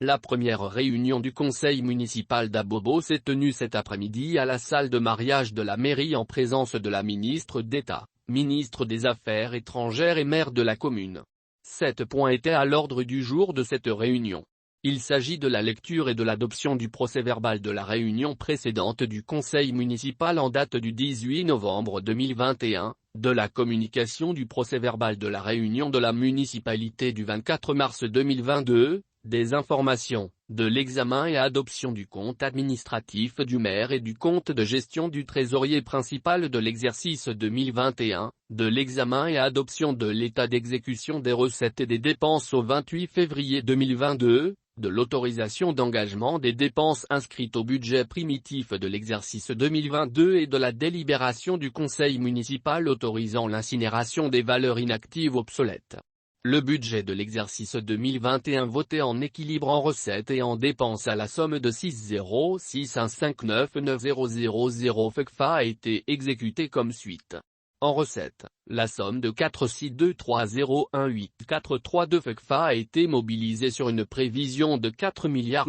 La première réunion du conseil municipal d'Abobo s'est tenue cet après-midi à la salle de mariage de la mairie en présence de la ministre d'État, ministre des Affaires étrangères et maire de la commune. 7 points étaient à l'ordre du jour de cette réunion. Il s'agit de la lecture et de l'adoption du procès-verbal de la réunion précédente du conseil municipal en date du 18 novembre 2021, de la communication du procès-verbal de la réunion de la municipalité du 24 mars 2022, des informations, de l'examen et adoption du compte administratif du maire et du compte de gestion du trésorier principal de l'exercice 2021, de l'examen et adoption de l'état d'exécution des recettes et des dépenses au 28 février 2022, de l'autorisation d'engagement des dépenses inscrites au budget primitif de l'exercice 2022 et de la délibération du conseil municipal autorisant l'incinération des valeurs inactives obsolètes. Le budget de l'exercice 2021 voté en équilibre en recettes et en dépenses à la somme de 606159900 FECFA a été exécuté comme suite. En recettes, la somme de 4623018,432 FECFA a été mobilisée sur une prévision de 4,8 milliards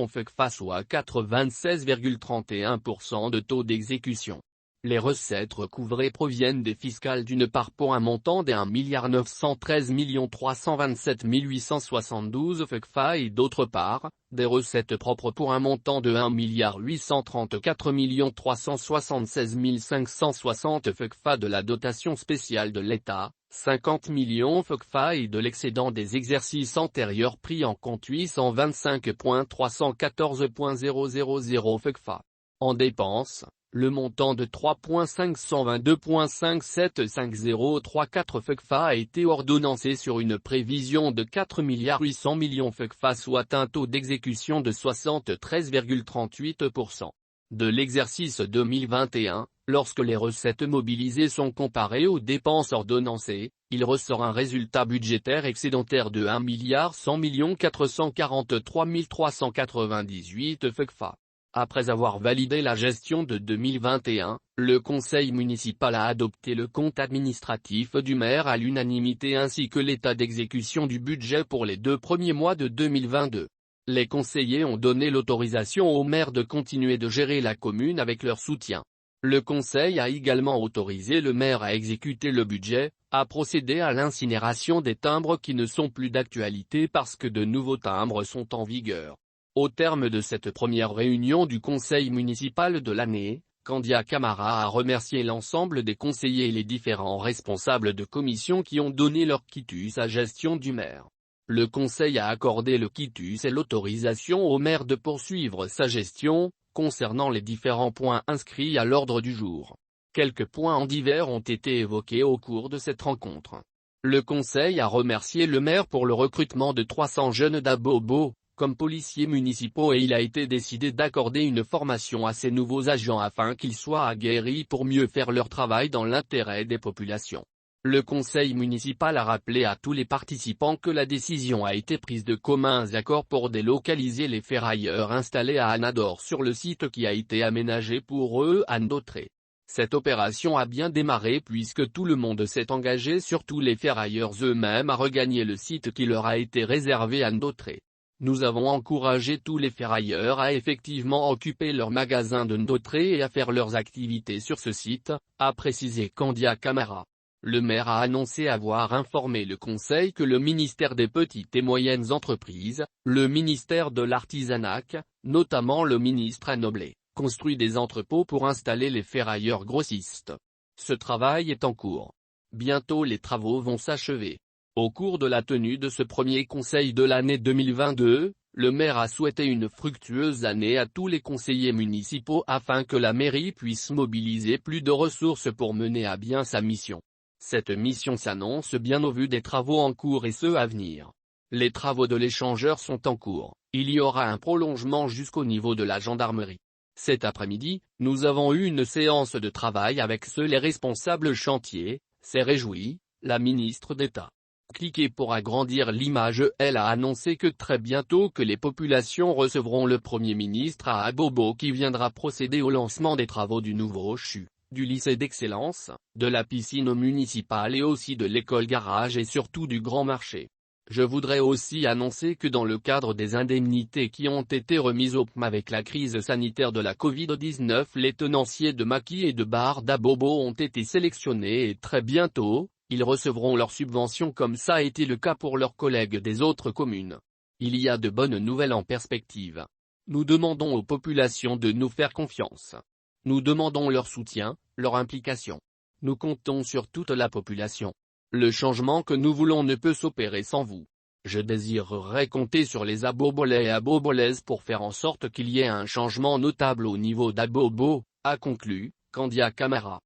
FECFA soit 96,31% de taux d'exécution. Les recettes recouvrées proviennent des fiscales d'une part pour un montant de 1,913,327,872 FECFA et d'autre part, des recettes propres pour un montant de 1,834,376,560 FECFA de la dotation spéciale de l'État, 50 millions FECFA et de l'excédent des exercices antérieurs pris en compte 825.314.000 FECFA. En dépenses, le montant de 3,522,575,034 FECFA a été ordonnancé sur une prévision de 4,8 milliards FECFA soit un taux d'exécution de 73,38%. De l'exercice 2021, lorsque les recettes mobilisées sont comparées aux dépenses ordonnancées, il ressort un résultat budgétaire excédentaire de 1,100,443,398 FECFA. Après avoir validé la gestion de 2021, le conseil municipal a adopté le compte administratif du maire à l'unanimité ainsi que l'état d'exécution du budget pour les 2 premiers mois de 2022. Les conseillers ont donné l'autorisation au maire de continuer de gérer la commune avec leur soutien. Le conseil a également autorisé le maire à exécuter le budget, à procéder à l'incinération des timbres qui ne sont plus d'actualité parce que de nouveaux timbres sont en vigueur. Au terme de cette première réunion du conseil municipal de l'année, Candia Camara a remercié l'ensemble des conseillers et les différents responsables de commission qui ont donné leur quitus à gestion du maire. Le conseil a accordé le quitus et l'autorisation au maire de poursuivre sa gestion, concernant les différents points inscrits à l'ordre du jour. Quelques points en divers ont été évoqués au cours de cette rencontre. Le conseil a remercié le maire pour le recrutement de 300 jeunes d'Abobo comme policiers municipaux et il a été décidé d'accorder une formation à ces nouveaux agents afin qu'ils soient aguerris pour mieux faire leur travail dans l'intérêt des populations. Le conseil municipal a rappelé à tous les participants que la décision a été prise de communs accords pour délocaliser les ferrailleurs installés à Anador sur le site qui a été aménagé pour eux à Ndotré. Cette opération a bien démarré puisque tout le monde s'est engagé, surtout les ferrailleurs eux-mêmes, à regagner le site qui leur a été réservé à Ndotré. Nous avons encouragé tous les ferrailleurs à effectivement occuper leur magasin de Ndotré et à faire leurs activités sur ce site, a précisé Candia Camara. Le maire a annoncé avoir informé le conseil que le ministère des petites et moyennes entreprises, le ministère de l'artisanat, notamment le ministre Anoblé, construit des entrepôts pour installer les ferrailleurs grossistes. Ce travail est en cours. Bientôt les travaux vont s'achever. Au cours de la tenue de ce premier conseil de l'année 2022, le maire a souhaité une fructueuse année à tous les conseillers municipaux afin que la mairie puisse mobiliser plus de ressources pour mener à bien sa mission. Cette mission s'annonce bien au vu des travaux en cours et ceux à venir. Les travaux de l'échangeur sont en cours, il y aura un prolongement jusqu'au niveau de la gendarmerie. Cet après-midi, nous avons eu une séance de travail avec les responsables chantiers, s'est réjouie la ministre d'État. Cliquez pour agrandir l'image. Elle a annoncé que très bientôt que les populations recevront le Premier ministre à Abobo qui viendra procéder au lancement des travaux du nouveau CHU, du lycée d'excellence, de la piscine municipale et aussi de l'école garage et surtout du grand marché. Je voudrais aussi annoncer que dans le cadre des indemnités qui ont été remises au PMA avec la crise sanitaire de la Covid-19, les tenanciers de maquis et de bars d'Abobo ont été sélectionnés et très bientôt, ils recevront leur subvention comme ça a été le cas pour leurs collègues des autres communes. Il y a de bonnes nouvelles en perspective. Nous demandons aux populations de nous faire confiance. Nous demandons leur soutien, leur implication. Nous comptons sur toute la population. Le changement que nous voulons ne peut s'opérer sans vous. Je désirerais compter sur les Abobolais et Abobolaises pour faire en sorte qu'il y ait un changement notable au niveau d'Abobo, a conclu Candia Camara.